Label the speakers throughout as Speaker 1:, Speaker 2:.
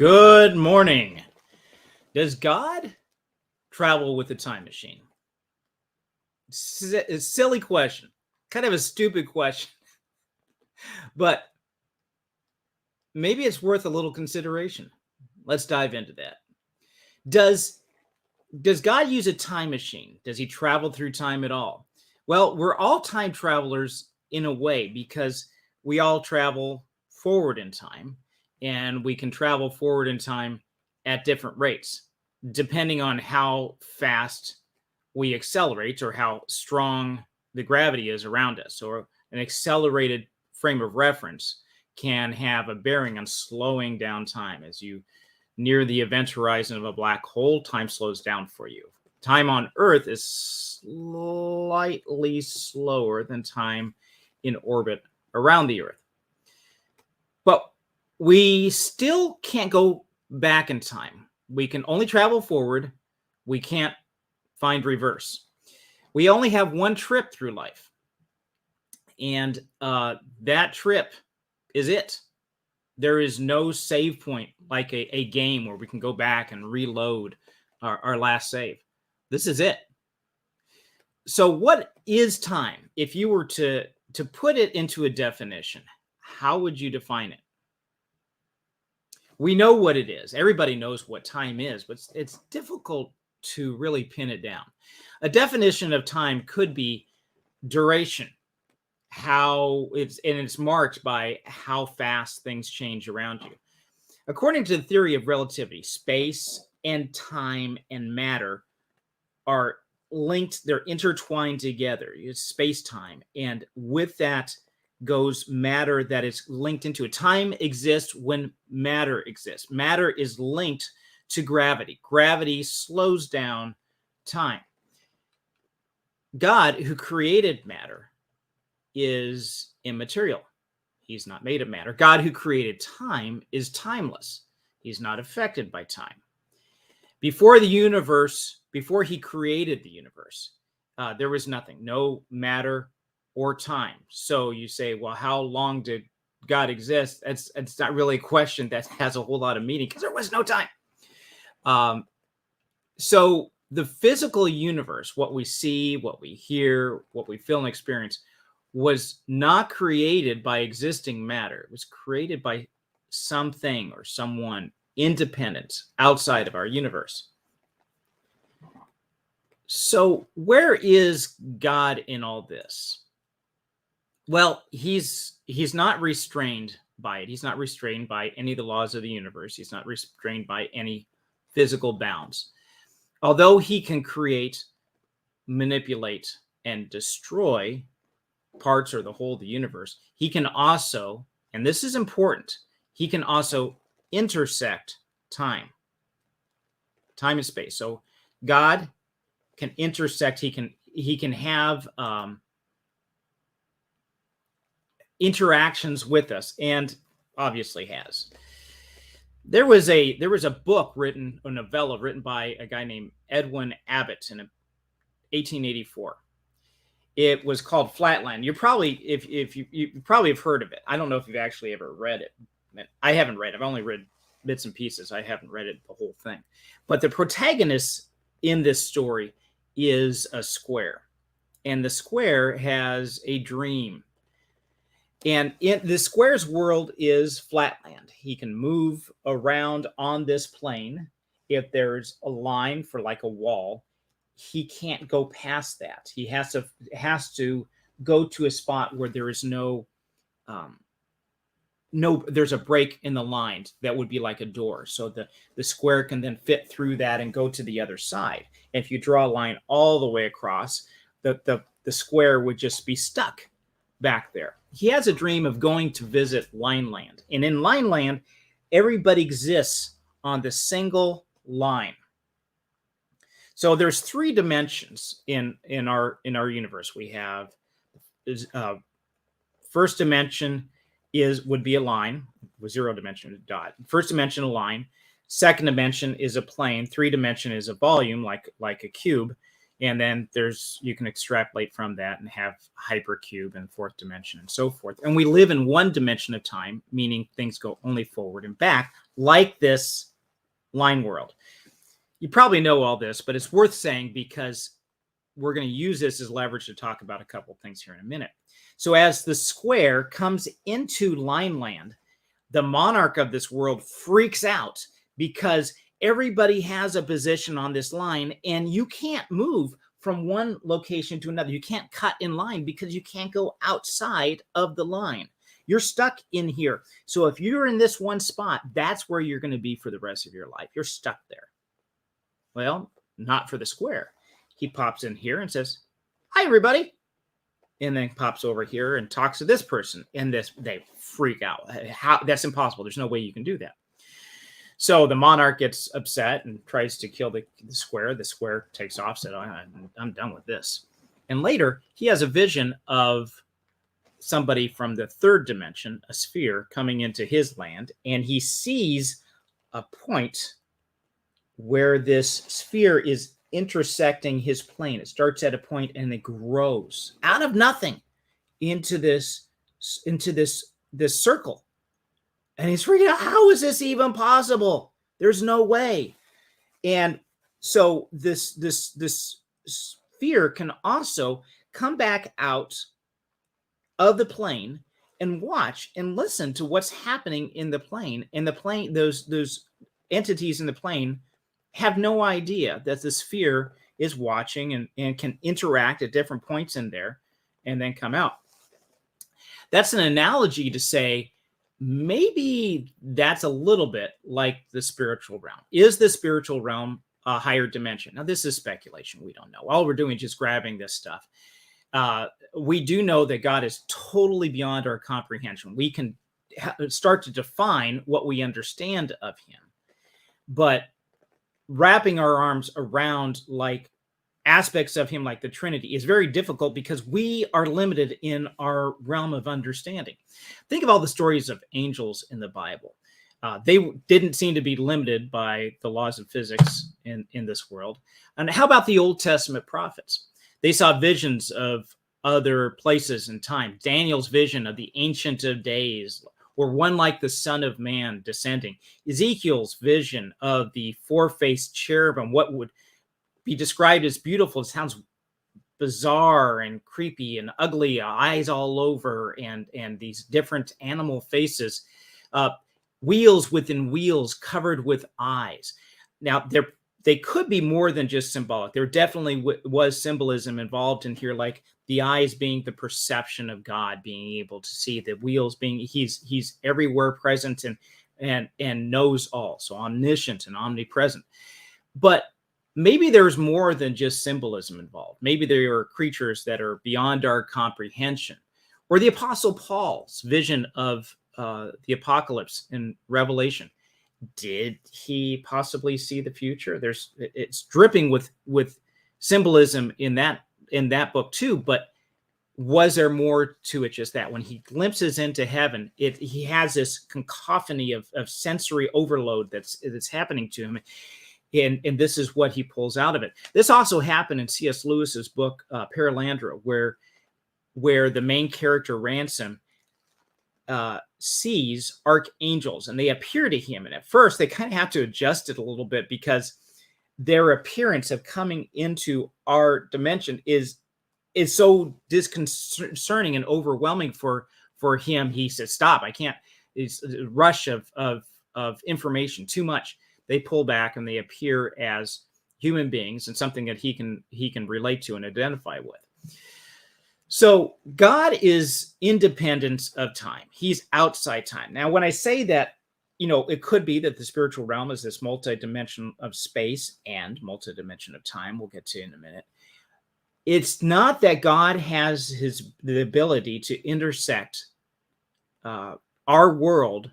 Speaker 1: Good morning. Does God travel with a time machine? Silly question, kind of a stupid question, but maybe it's worth a little consideration. Let's dive into that. Does God use a time machine? Does he travel through time at all? Well, we're all time travelers in a way because we all travel forward in time, and we can travel forward in time at different rates, depending on how fast we accelerate or how strong the gravity is around us. Or an accelerated frame of reference can have a bearing on slowing down time. As you near the event horizon of a black hole, time slows down for you. Time on Earth is slightly slower than time in orbit around the Earth. But we still can't go back in time. We can only travel forward. We can't find reverse. We only have one trip through life. And that trip is it. There is no save point like a game where we can go back and reload our last save. This is it. So what is time? If you were to put it into a definition, how would you define it? We know what it is. Everybody knows what time is, but it's difficult to really pin it down. A definition of time could be duration, it's marked by how fast things change around you. According to the theory of relativity, space and time and matter are linked, they're intertwined together. It's space-time, and with that goes matter that is linked into it. Time exists when matter exists. Matter is linked to gravity. Gravity slows down time. God, who created matter, is immaterial. He's not made of matter. God, who created time, is timeless. He's not affected by time. Before he created the universe, there was nothing, no matter or time. So you say, well, how long did God exist? It's not really a question that has a whole lot of meaning because there was no time. So the physical universe, what we see, what we hear, what we feel and experience, was not created by existing matter. It was created by something or someone independent outside of our universe. So where is God in all this? Well, he's not restrained by it. He's not restrained by any of the laws of the universe. He's not restrained by any physical bounds. Although he can create, manipulate, and destroy parts or the whole of the universe, he can also, and this is important, he can also intersect time and space. So God can intersect, he can have interactions with us, and obviously has. There was a book written, a novella written by a guy named Edwin Abbott in 1884. It was called Flatland. You probably, if you probably have heard of it. I don't know if you've actually ever read it. I haven't read it. I've only read bits and pieces. I haven't read it the whole thing. But the protagonist in this story is a square, and the square has a dream. And the square's world is flatland. He can move around on this plane. If there's a line for like a wall, he can't go past that. He has to go to a spot where there is there's a break in the line that would be like a door. So the square can then fit through that and go to the other side. And if you draw a line all the way across, the square would just be stuck back there. He has a dream of going to visit Lineland. And in Lineland, everybody exists on the single line. So there's three dimensions in our universe. We have first dimension would be a line with 0 dimension, a dot. First dimension, a line. Second dimension is a plane. 3 dimension is a volume, like a cube. And then you can extrapolate from that and have hypercube and fourth dimension and so forth. And we live in one dimension of time, meaning things go only forward and back, like this line world. You probably know all this, but it's worth saying because we're going to use this as leverage to talk about a couple things here in a minute. So as the square comes into line land, the monarch of this world freaks out because everybody has a position on this line and you can't move from one location to another. You can't cut in line because you can't go outside of the line. You're stuck in here. So if you're in this one spot, that's where you're going to be for the rest of your life. You're stuck there. Well, not for the square. He pops in here and says, "Hi, everybody." And then pops over here and talks to this person. And they freak out. That's impossible. There's no way you can do that. So the monarch gets upset and tries to kill the square. The square takes off, said, "I'm done with this." And later, he has a vision of somebody from the third dimension, a sphere, coming into his land. And he sees a point where this sphere is intersecting his plane. It starts at a point and it grows out of nothing into this circle. And he's freaking out. How is this even possible? There's no way. And so this sphere can also come back out of the plane and watch and listen to what's happening in the plane. And the plane, those entities in the plane have no idea that the sphere is watching and can interact at different points in there and then come out. That's an analogy to say, maybe that's a little bit like the spiritual realm. Is the spiritual realm a higher dimension? Now, this is speculation. We don't know. All we're doing is just grabbing this stuff. We do know that God is totally beyond our comprehension. We can start to define what we understand of him. But wrapping our arms around like aspects of him like the Trinity is very difficult because we are limited in our realm of understanding. Think of all the stories of angels in the Bible. They didn't seem to be limited by the laws of physics in this world. And how about the Old Testament prophets? They saw visions of other places and time. Daniel's vision of the Ancient of Days, or one like the Son of Man descending. Ezekiel's vision of the four-faced cherubim, what would be described as beautiful. It sounds bizarre and creepy and ugly, eyes all over, and these different animal faces, wheels within wheels covered with eyes. Now, they could be more than just symbolic. There definitely was symbolism involved in here, like the eyes being the perception of God, being able to see, the wheels being he's everywhere present and knows all, so omniscient and omnipresent. But maybe there's more than just symbolism involved. Maybe there are creatures that are beyond our comprehension. Or the Apostle Paul's vision of the apocalypse in Revelation. Did he possibly see the future? It's dripping with symbolism in that book too. But was there more to it? Just that when he glimpses into heaven, he has this cacophony of sensory overload that's happening to him. And this is what he pulls out of it. This also happened in C.S. Lewis's book, Paralandra, where the main character, Ransom, sees archangels and they appear to him. And at first, they kind of have to adjust it a little bit because their appearance of coming into our dimension is so disconcerting and overwhelming for him. He says, "Stop, I can't." It's a rush of information, too much. They pull back and they appear as human beings and something that he can relate to and identify with. So God is independent of time. He's outside time. Now, when I say that, it could be that the spiritual realm is this multi-dimension of space and multi-dimension of time. We'll get to in a minute. It's not that God has the ability to intersect our world.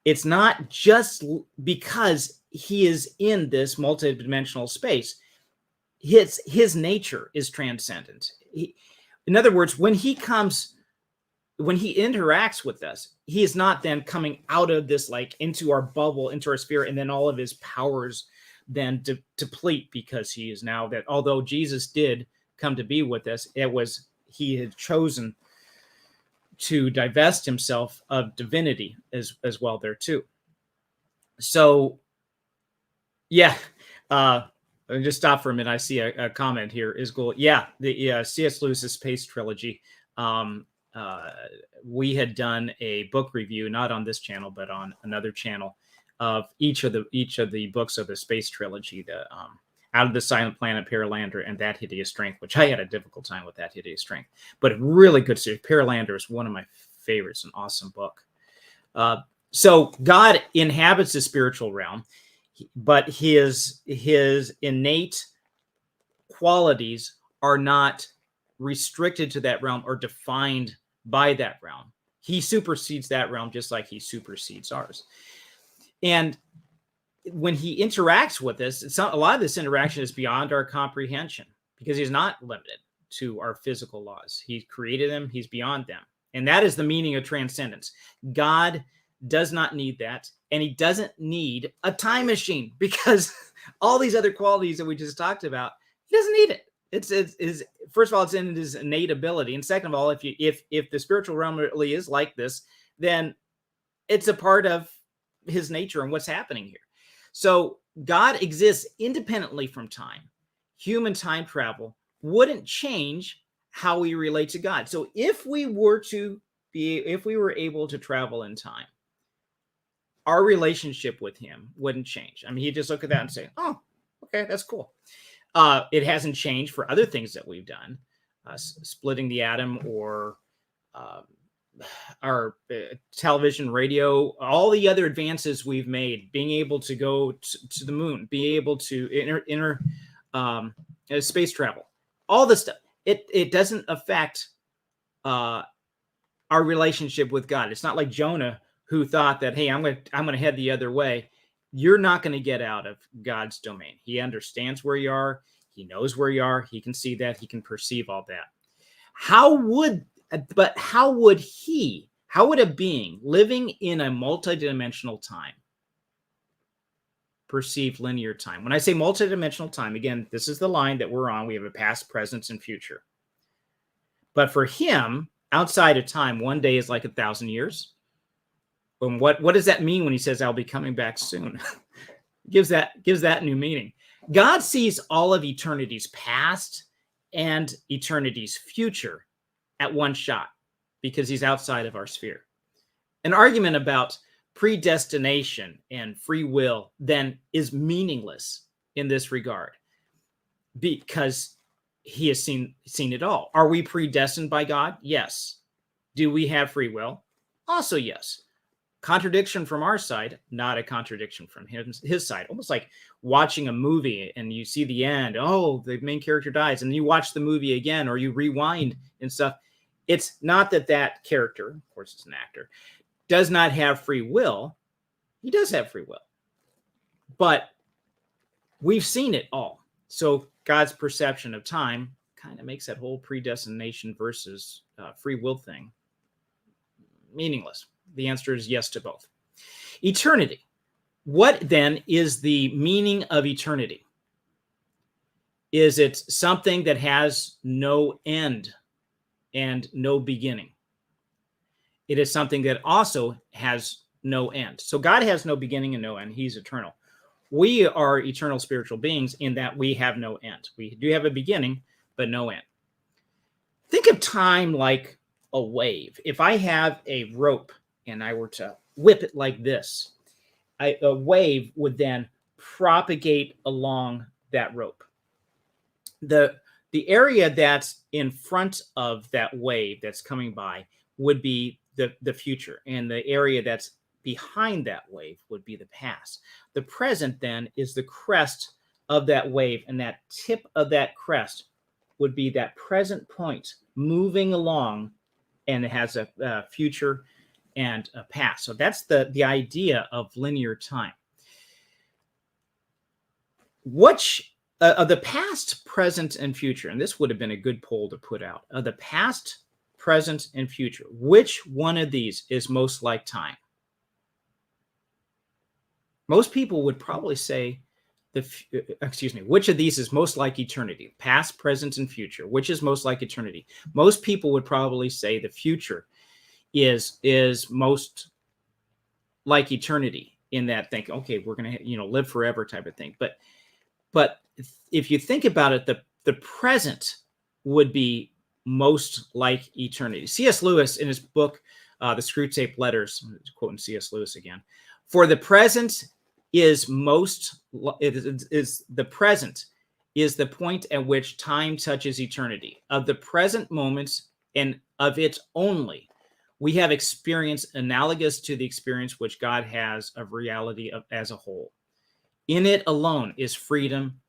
Speaker 1: It's not just because he is in this multidimensional space. His nature is transcendent. In other words, when he interacts with us, he is not then coming out of this, like into our bubble, into our sphere, and then all of his powers then deplete, because he is now that, although Jesus did come to be with us, it was he had chosen to divest himself of divinity as well there too. So yeah, just stop for a minute. I see a comment here. Is cool. Yeah, the C.S. Lewis's Space Trilogy. We had done a book review, not on this channel, but on another channel, of each of the books of the Space Trilogy. The Out of the Silent Planet, Paralander, and That Hideous Strength, which I had a difficult time with That Hideous Strength, but really good series. Paralander is one of my favorites, an awesome book. So God inhabits the spiritual realm, but his innate qualities are not restricted to that realm or defined by that realm. He supersedes that realm just like he supersedes ours. And when he interacts with us, a lot of this interaction is beyond our comprehension, because he's not limited to our physical laws. He created them. He's beyond them. And that is the meaning of transcendence. God does not need that. And he doesn't need a time machine, because all these other qualities that we just talked about, he doesn't need it. It's first of all, it's in his innate ability. And second of all, if the spiritual realm really is like this, then it's a part of his nature and what's happening here. So God exists independently from time. Human time travel wouldn't change how we relate to God. So if we were able to travel in time, our relationship with him wouldn't change. I mean, he'd just look at that and say, oh, okay, that's cool. It hasn't changed for other things that we've done, splitting the atom, or our television, radio, all the other advances we've made, being able to go to the moon, be able to enter space travel, all this stuff. It doesn't affect our relationship with God. It's not like Jonah, who thought that, hey, I'm going to head the other way. You're not going to get out of God's domain. He understands where you are. He knows where you are. He can see that. He can perceive all that. How would a being living in a multidimensional time perceive linear time? When I say multidimensional time, again, this is the line that we're on. We have a past, present, and future. But for him, outside of time, one day is like 1,000 years. And what does that mean when he says, I'll be coming back soon? gives that new meaning. God sees all of eternity's past and eternity's future at one shot, because he's outside of our sphere. An argument about predestination and free will then is meaningless in this regard, because he has seen it all. Are we predestined by God? Yes. Do we have free will? Also, yes. Contradiction from our side, not a contradiction from his side. Almost like watching a movie and you see the end. Oh, the main character dies, and you watch the movie again, or you rewind and stuff. It's not that character, of course it's an actor, does not have free will. He does have free will. But we've seen it all. So God's perception of time kind of makes that whole predestination versus free will thing meaningless. The answer is yes to both. Eternity. What then is the meaning of eternity? Is it something that has no end and no beginning? It is something that also has no end. So God has no beginning and no end. He's eternal. We are eternal spiritual beings in that we have no end. We do have a beginning, but no end. Think of time like a wave. If I have a rope and I were to whip it like this, a wave would then propagate along that rope. The area that's in front of that wave that's coming by would be the future, and the area that's behind that wave would be the past. The present then is the crest of that wave, and that tip of that crest would be that present point moving along, and it has a future and a past. So that's the idea of linear time. Which of the past, present, and future, and this would have been a good poll to put out, of the past, present, and future, which one of these is most like time? Most people would probably say which of these is most like eternity? Past, present, and future. Which is most like eternity? Most people would probably say the future is most like eternity, in that think, okay, we're going to live forever type of thing. But if you think about it, the present would be most like eternity. C.S. Lewis, in his book, The Screwtape Letters, quoting C.S. Lewis again, for the present is the present is the point at which time touches eternity. Of the present moments and of it only, we have experience analogous to the experience which God has of reality as a whole. In it alone is freedom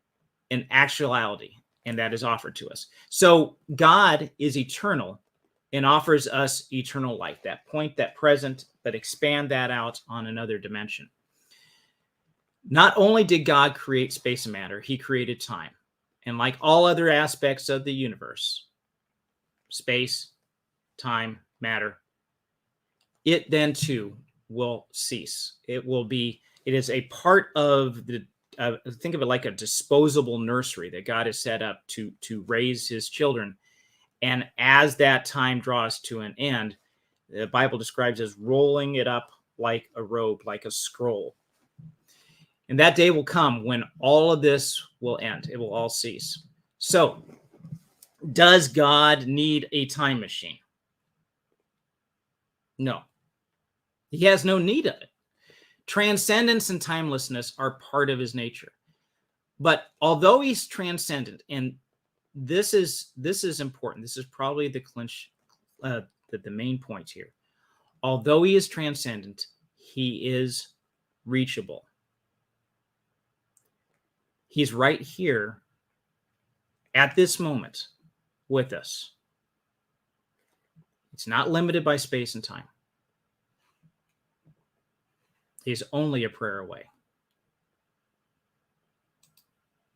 Speaker 1: and actuality, and that is offered to us. So God is eternal and offers us eternal life, that point, that present, but expand that out on another dimension. Not only did God create space and matter, he created time. And like all other aspects of the universe, space, time, matter, it then too will cease. It is a part of the, think of it like a disposable nursery that God has set up to raise his children. And as that time draws to an end, the Bible describes as rolling it up like a robe, like a scroll. And that day will come when all of this will end. It will all cease. So, does God need a time machine? No. He has no need of it. Transcendence and timelessness are part of his nature. But although he's transcendent, and this is important, this is probably the clinch, the main point here. Although he is transcendent, he is reachable. He's right here at this moment with us. It's not limited by space and time. He's only a prayer away.